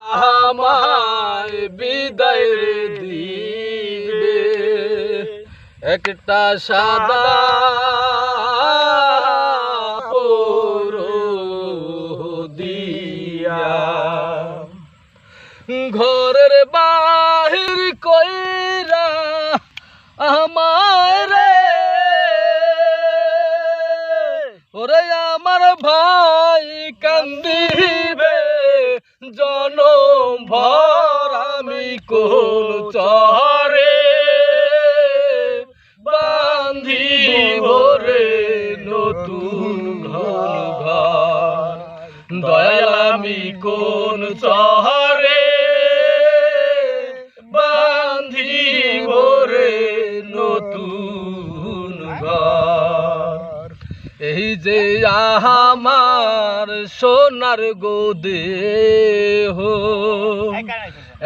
আমায় বিদায় দিবে একটা সাদা দিয়া ঘরের বাহির কইরা আমায় রে ওরে আমার ভাই কান্দিবে জনম ভর আমি কোন চরে বান্ধিব রে নতুন ঘর দয়াল আমি কোন চরে বান্ধিব রে নতুন ঘর এই যে আমার সোনার গোদেহ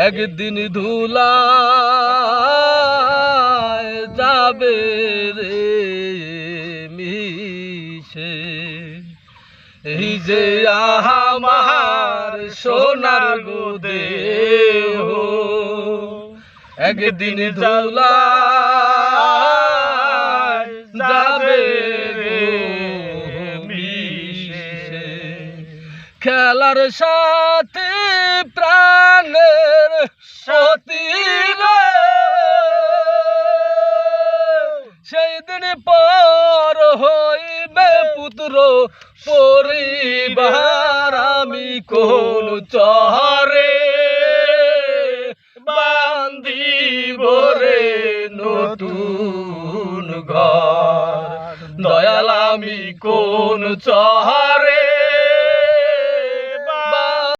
একদিন ধুলায় যাবে রে মিশে এই যে আমার সোনার গোদেহ একদিন ধুলায় যাবে খেলার সাথে প্রাণের সতী সেই দিন পর হইবে পুত্র পরিবার আমি কোন চরে বান্ধিব রে নতুন ঘর দয়াল আমি কোন চরে